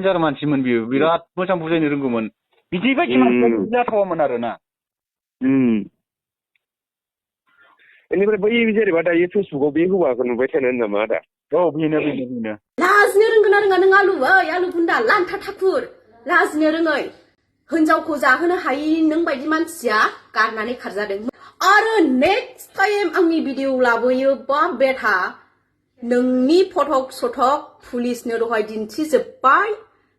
डेन्जार मानसिमोन बियो बिराद मोजां बुजायनो रोंगौमोन बिदि बायदि मानसिया जाथावामोन आरोना बेनिफ्राय बै जेनेबा दायो फेसबुकआव बे हौवाखौ नुबाय थानो नामा आदा औ बेनो लाजिनो रोंगोना रोङा नों आलु बुन्दा लान्था थाखुर लाजिनो रोङै हिनजावखौ जाहोनो हायि नों बायदि मानसिया गारनानै खारजादों आरो नेक्स्ट टाइम आंनि भिडिअ लाबोयोबा बेटा नोंनि फटक सटक पुलिसनो दहाय दिन्थिजोब्बाय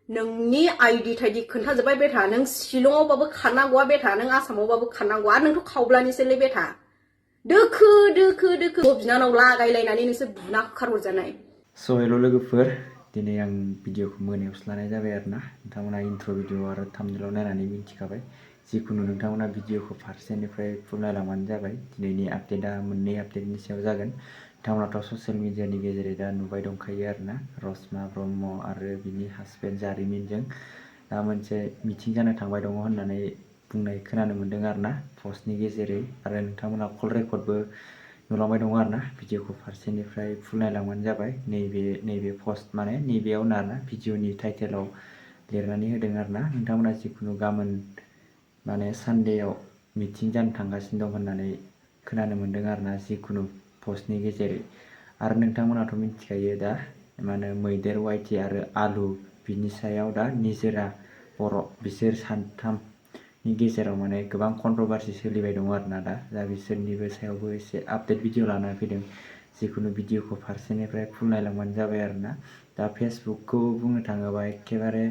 नोंनि आइडि थाइडि खोन्थाजोब्बाय बेटा नों शिलंआवबाबो खारनांगौआ बेटा नों आसामावबाबो खारनांगौ आरो नोंथ' खावब्लानिसोलै बेटा दोखो बिनानाव लागायलायनानै नोंसोर बुना खारहरजानाय स' हेल' लोगोफोर दिनै आं भिडिअखौ मोनायावसो लानाय जाबाय आरोना नोंथांमोना इन्ट्र' भिडिअ आरो थाम्बनेइलाव नायनानै मिन्थिखाबाय जिखुनु नोंथांमोना भिडिअखौ फारसेनिफ्राय फुल नायलांबानो जाबाय दिनैनि आपडेटआ मोननै आपडेटनि सायाव जागोन नोंथांमोनाथ' ससियेल मिडियानि गेजेरै दा नुबाय दंखायो आरोना रसमा ब्रह्म आरो बिनि हासबेन्ड जारिमिनजों दा मोनसे मिटिं जानो थांबाय दङ होननानै बुंनाय खोनानो मोन्दों आरोना पस्टनि गेजेरै आरो नोंथांमोना कल रेकर्डबो नुलांबाय दङ आरोना भिडिअखौ फारसेनिफ्राय फुल नायलांबानो जाबाय नैबे पस्ट माने नैबेयावनो आरोना भिडिअनि टाइटेलाव लिरनानै होदों आरोना नोंथांमोना जिखुनु गाबोन माने सानडेआव मिटिं जानो थांगासिनो दं होननानै खोनानो मोन्दों आरोना जिखुनु पस्टनि गेजेरै आरो नोंथांमोनाथ' मिथिखायो दा मा होनो मैदेर वाइटि आरो आलु बिनि सायाव दा निजोरा बर' बिसोर सानथामनि गेजेराव माने गोबां कन्ट्रभारसि सोलिबाय दङ आरोना दा बिसोरनिबो सायावबो एसे आपडेट भिडिअ लाना फैदों जिखुनु भिडिअखौ फारसेनिफ्राय फुल नायलांबानो जाबाय आरोना दा फेसबुकखौ बुंनो थाङोबा एखेबारे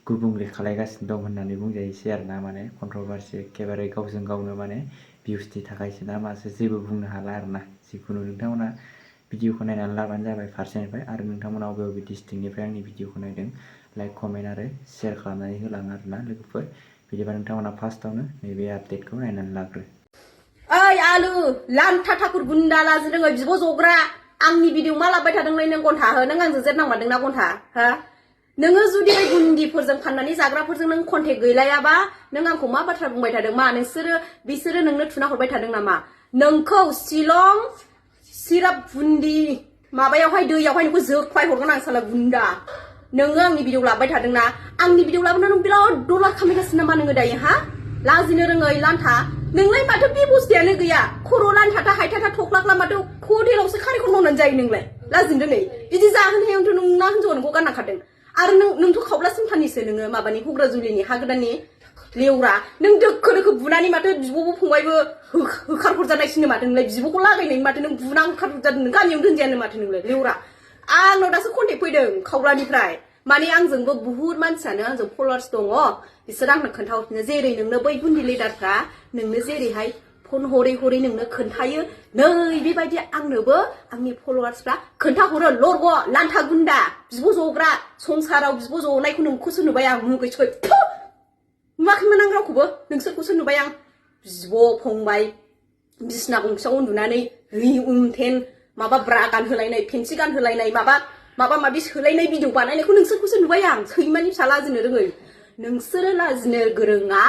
गुबुंले खालायगासिनो दं होननानै बुंजायोसै आरोना माने कन्ट्रभारसि एखेबारे गावजों गावनो माने भिउसनि थाखायसो ना मासो जेबो बुंनो हाला आरोना जिखुनु नोंथांमोना भिडिअखौ नायनानै लाबानो जाबाय फारसेनिफ्राय आरो नोंथांमोना बबे डिस्ट्रिक्टनिफ्राय आंनि भिडिअखौ नायदों लाइक कमेन्ट आरो शेयार खालामनानै होलां आरोना लोगोफोर बिदिबा नोंथांमोना फार्स्टआवनो नैबे आपडेटखौ नायनानै लाग्रो ओइ आलु लान्था थाखुर गुन्दा लाजि रोङै बिब' जग्रा आंनि भिडिअ मा लाबोबाय थादोंलै नों घन्टा हो नों आंजों जेट नांमारदोंना घन्टा हो नोङो जुदि बे गुन्दिफोरजों फाननानै जाग्राफोरजों नों कन्टेक्ट गैलायाबा नों आंखौ मा बाथ्रा बुंबाय थादों मा बिसोरो नोंनो थुना हरबाय थादों नामा नोंखौ शिलं सिराप बुन्दि माबायावहाय दैयावहाय नोंखौ जोख्लाय हरगोन आं साला गुन्दा नोङो आंनि भिडिअ लाबोबाय थादोंना आंनि भिडिअ लाबोनानै नों बिराद डलार खामायगासिनो नामा नोङो दायो हा लाजिनो रोङै लान्था नोंलाय माथो बे बुस्थुयानो गैया खर' लान्थाथा हायथाथा थख्लाख्ला माथो हटेलावसो खारिखौ मावनानै जायो नोंलाय लाजिनो रोङै बिदि जाहोनायावथ' नोंना हिन्जावा नोंखौ गाननाखादों आरो नोंथ' खावब्ला सिमथानिसो नोङो माबानि हुग्राजुलिनि हा गोदाननि लेवरा नों दोखो बुनानै माथो बिब'बो फंबायबो होखारहरजानायसिनो माथो नोंलाय बिब'खौ लागायनायनि माथो नों बुना होखारहरजादों नों गामियावनो दोनजायानो माथो नोंलाय लेवरा आंनाव दासो कन्टेक्ट फैदों खावब्लानिफ्राय माने आंजोंबो बुहुत मानसियानो आंजों फलोवार्स दङ बिसोर आंनो खोन्थाहरफिनो जेरै नोंनो बै गुन्दी लिडारफ्रा नोंनो जेरैहाय फन हरै नोंनो खोन्थायो नै बेबायदि आंनोबो आंनि फलोवार्सफ्रा खोन्थाहरो लरग' लान्था गुन्दा बिब' जग्रा संसाराव बिब' जनायखौ नोंखौसो नुबाय आं मुगैसै नुवाखैमोन आं रावखौबो नोंसोरखौसो नुबाय आं बिब' फंबाय बिसिना गंसेयाव उन्दुनानै उमथेन माबा ब्रा गानहोलायनाय फेन्सि गानहोलायनाय माबा माबि सोलायनाय भिडिअ बानायनायखौ नोंसोरखौसो नुबाय आं सैमानि फिसा लाजिनो रोङै नोंसोरो लाजिनो गोरोङा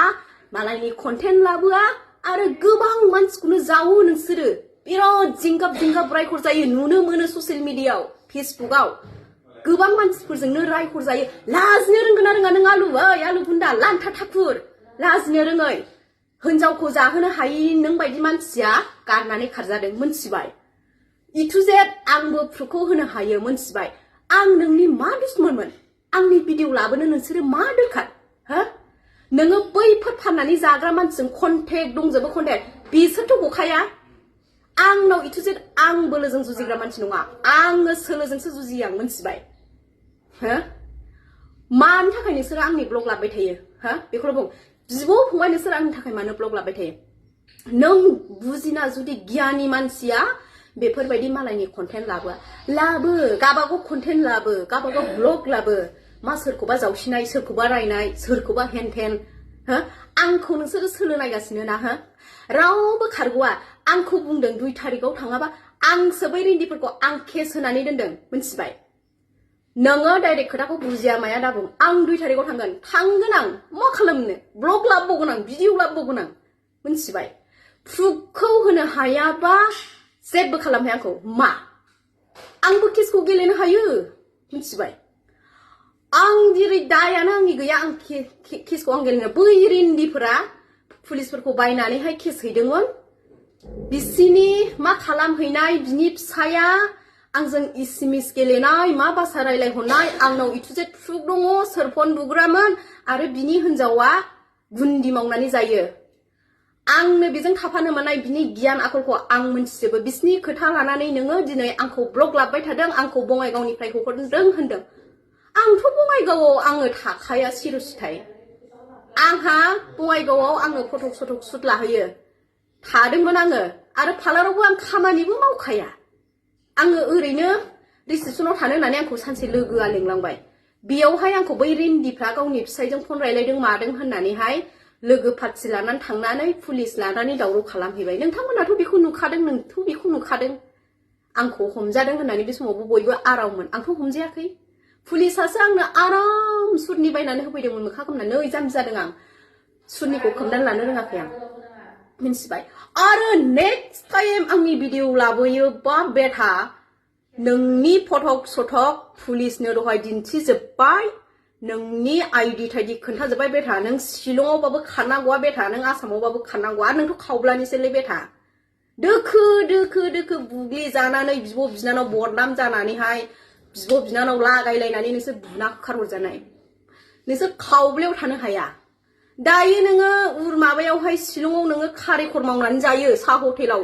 मालायनि कन्टेन्ट लाबोआ आरो गोबां मानसिखौनो जावो नोंसोरो बिराद जिंगाब रायहर जायो नुनो मोनो ससियेल मिडियायाव फेसबुकआव गोबां मानसिफोरजोंनो रायहर जायो लाजिनो रोंगोना रोङा नों आलु बुन्दा लान्था थाखुर लाजिनो रोङै हिनजावखौ जाहोनो हायि नों बायदि मानसिया गारनानै खारजादों मोनथिबाय इटु जेट आंबो प्रुफखौ होनो हायो मोनथिबाय आं नोंनि मा दुश्मनमोन आंनि भिडिअ लाबोनो नोंसोरो मा दरखार हो नोङो बैफोर फाननानै जाग्रा मानसिजों कन्टेक्ट दंजोबो कन्टेक्ट बिसोरथ' गखाया आंनाव इटु जेट आं बोलोजों जुजिग्रा मानसि नङा आङो सोलोजोंसो जुजियो आं मोनथिबाय हो मानि थाखाय नोंसोरो आंनि ब्लग लाबोबाय थायो हो बेखौल' बुं बिब' फंबाय नोंसोर आंनि थाखाय मानो ब्लग लाबोबाय थायो नों बुजिना जुदि गियानि मानसिया बेफोरबायदि मालायनि कन्टेन्ट लाबो गाबागाव कन्टेन्ट लाबो गाबागाव ब्लग लाबो मा सोरखौबा जावसिनाय सोरखौबा रायनाय सोरखौबा हेनथेन हो आंखौ नोंसोरो सोलो नायगासिनो ना हो रावबो खारग'आ आंखौ बुंदों 2 तारिखआव थाङाबा आंसो बै रिन्दिफोरखौ आं केस होनानै दोनदों मोनथिबाय नोङो डाइरेक्ट खोथाखौ बुजिया माया दाबुं आं 2 तारिखआव थांगोन आं मा खालामनो ब्लग लाबोबावगोन आं भिडिअ लाबोबावगोन आं मोनथिबाय प्रुफखौ होनो हायाबा जेबो खालामनो हाया आंखौ मा आंबो केसखौ गेलेनो हायो मोनथिबाय आं दिनै दायानो आंनि गैया आं केसखौ आं गेलेनो बै रिन्दिफोरा पुलिसफोरखौ बायनानैहाय केस हैदोंमोन बिसिनि मा खालामहैनाय बिनि फिसाया आंजों इसिमिस गेलेनाय मा भाषा रायलायहरनाय आंनाव इटुजेट प्रुफ दङ सोर फन बुग्रामोन आरो बिनि हिनजावा गुन्दि मावनानै जायो आंनो बेजों थाफानो मोननाय बिनि गियान आखलखौ आं मोनथिजोबो बिसिनि खोथा लानानै नोङो दिनै आंखौ ब्लग लाबबाय थादों आंखौ बङाइगावनिफ्राय हरदों होनदों आंथ' बङाइगावआव आङो थाखाया सिर'सिथाय आंहा बङाइगावआव आङो फटक सटक सुट लाहोयो थादोंमोन आङो आरो पार्लारावबो आं खामानिबो मावखाया आङो ओरैनो रिसेपसनाव थानो होननानै आंखौ सानसे लोगोआ लिंलांबाय बेयावहाय आंखौ बै रिन्दिफ्रा गावनि फिसायजों फन रायलायदों मादों होननानैहाय लोगो पार्टि लानानै थांनानै पुलिस लानानै दावराव खालामहैबाय नोंथांमोनाथ' बेखौ नुखादों नोंथ' बेखौ नुखादों आंखौ हमजादों होननानै बे समावबो बयबो आराममोन आंथ' हमजायाखै पुलिसासो आंनो आराम सुरनि बायनानै होफैदोंमोन मोखा खोमनानै नै जाम्बि जादों आं सुरनिखौ खोमनानै लानो रोङाखै आं मिन्थिबाय आरो नेक्स्ट टाइम आंनि भिडिअ लाबोयोबा बेटा नोंनि फटक सटक पुलिसनो दहाय दिन्थिजोब्बाय नोंनि आइडि थाइडि खोन्थाजोब्बाय बेटा नों शिलंआवबाबो खारनांगौआ बेटा नों आसामावबाबो खारनांगौ आरो नोंथ' खावब्लानिसोलै बेटा दोखो दोखो दोखो बुग्लि जानानै बिब' बिनानाव बदनाम जानानैहाय बिब' बिनानाव लागायलायनानै नोंसोर बुना होखारहरजानाय नोंसोर खावब्लायाव थानो हाया दायो नोङो माबायावहाय शिलंआव नोङो कारिकर मावनानै जायो साहा हटेलाव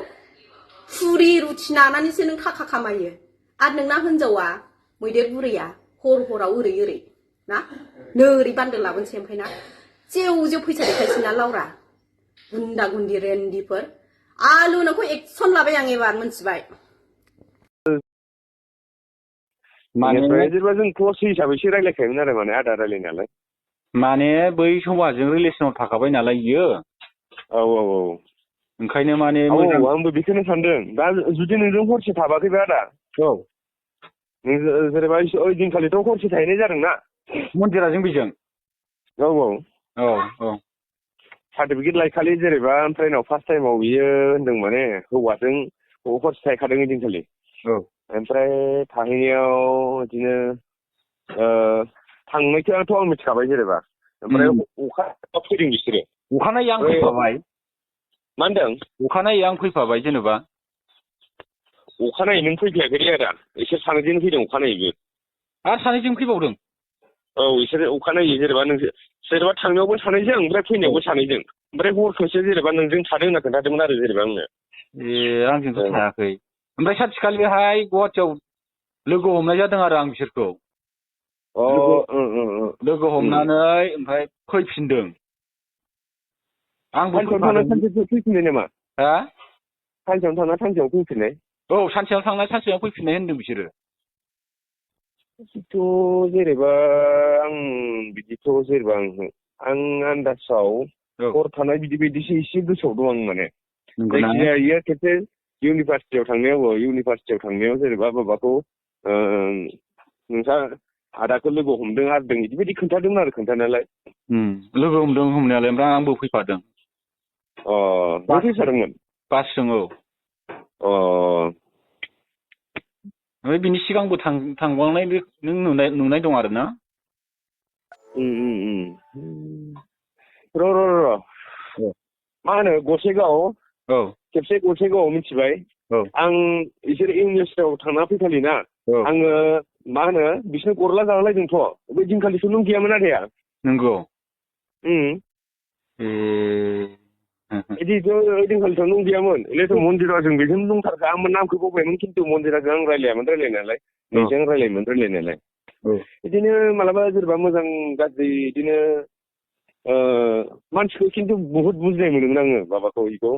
फुरि रुथि नानानैसो नों थाखा खामायो आरो नोंना हिनजावा मैदेर बुरैया हर हराव ओरै ओरै ना नोरै बान्दो लाबोनोसै ओमफ्राय ना जेव जेव फैसा देखायसै ना लाउरा गुन्दा गुन्दि रेन्दिफोर आलु नोंखौ एक्सन लाबाय आं एबार मोनथिबाय माने जेनेबा जों क्लस हिसाबैसो रायलायखायोमोन आरो माने आदा रायलायनायालाय माने बै हौवाजों रिलेसनाव थाखाबाय नालाय इयो औ औ औ ओंखायनो माने औ मोजां आंबो बेखौनो सानदों दा जुदि नोंजों हरसे थाबाखैबा आदा औ नों जेनेबा ओइदिनखालिथ' हरसे थाहैनाय जादोंना मन्दिराजों बेजों औ औ औ औ सार्टिफिकेट लायखालि जेनेबा ओमफ्राय उनाव फार्स्ट टाइमाव बियो होनदों माने हौवाजों हरसे थाहैखादों ओइदिनखालि औ ओमफ्राय थाहैनायाव बिदिनो थांनायखौथ' आं मिथिखाबाय जेनेबा ओमफ्राय अखा फैदों बिसोरो अखानायै आं फैफाबाय मा होनदों अखानायै आं फैफाबाय जेनेबा अखानायै नों फैफायाखै आदा इसोर सानैजों फैदों अखानायैबो आरो सानैजों फैबावदों औ इसोर अखानायै जेनेबा नोंसोर जेनेबा थांनायावबो सानैजों ओमफ्राय फैनायावबो सानैजों ओमफ्राय हरखौसो जेनेबा नोंजों थादों होनना खोन्थादोंमोन आरो जेनेबा आंनो ए आंजोंथ' थायाखै ओमफ्राय सानसेखालिहाय गुवाहाटियाव लोगो हमनाय जादों आरो आं बिसोरखौ लोगो हमनानै ओमफ्राय फैफिनदों आंबो सानसेयावनो थांना सानसेयाव फैफिननाय नामा हा सानसेयावनो थांना सानसेयाव फैफिननाय औ सानसेयाव थांनाय सानसेयाव फैफिननाय होनदों बिसोरो थ' जेनेबा आं बिदिथ' जेनेबा आं आन्दाजाव हर थानाय बिदि बायदिसो एसे गोसोआव दं आं माने जायखिजाया इयो खेबसे इउनिभार्सिटियाव थांनायाव जेनेबा माबाखौ नोंसा आदाखौ लोगो हमदों आरदों बिदि खोन्थादोंमोन आरो खोन्थानायालाय लोगो हमदों हमनायालाय ओमफ्राय आंबो फैफादों नों फैफादोंमोन बासजों औ ओमफ्राय बिनि सिगांबो थांबावनाय नों नुनाय दं आरो ना र' मा होनो गसाइगाव खेबसे गसाइगावआव मिथिबाय आं बिसोर इउनिभार्सिटियाव थांना फैखालि ना आङो मा होनो बिसोर गरला जालायदोंथ' बै दिनखालिथ' नों गैयामोन आदाया नंगौ बिदिथ' ओइदिनखालिथ' नों गैयामोन ओरैथ' मन्दिराव जों बेजोंनो दंथारखा आं नामखौ बावबायमोन खिन्थु मन्दिराजों आं रायलायामोन रायलायनायालाय नोंजों रायलायनायालाय बिदिनो मालाबा जेनेबा मोजां गाज्रि बिदिनो मानसिखौ खिन्थु बहुद बुजिनाय मोनोमोन आङो माबाखौ बेखौ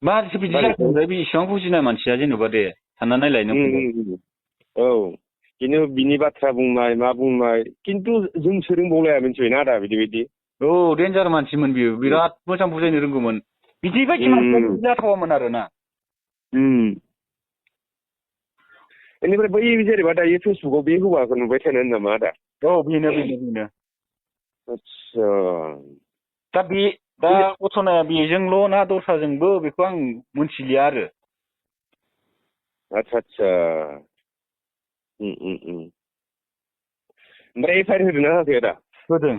मानसि बिदि जाखो बे इसेबां बुजिनाय मानसिया जेनेबा दे सानना नायलाय नों औ बिदिनो बिनि बाथ्रा बुंनाय मा बुंनाय खिन्थु जों सोलोंबावलाया मिथिबायना आदा बिदि औ डेन्जार मानसिमोन बियो बिराद मोजां बुजायनो रोंगौमोन बिदि बायदि मानसिया बिदि जाथावामोन आरोना बेनिफ्राय बै जेनेबा दायो फेसबुकआव बे हौवाखौ नुबाय थानो नामा आदा औ बेनो आदसा दा घटनाया बेजोंल' ना दस्राजोंबो बेखौ आं मोनथिलिया आरो आदसा ओमफ्राय एफआइआर होदोंना होआखै आदा? होदों।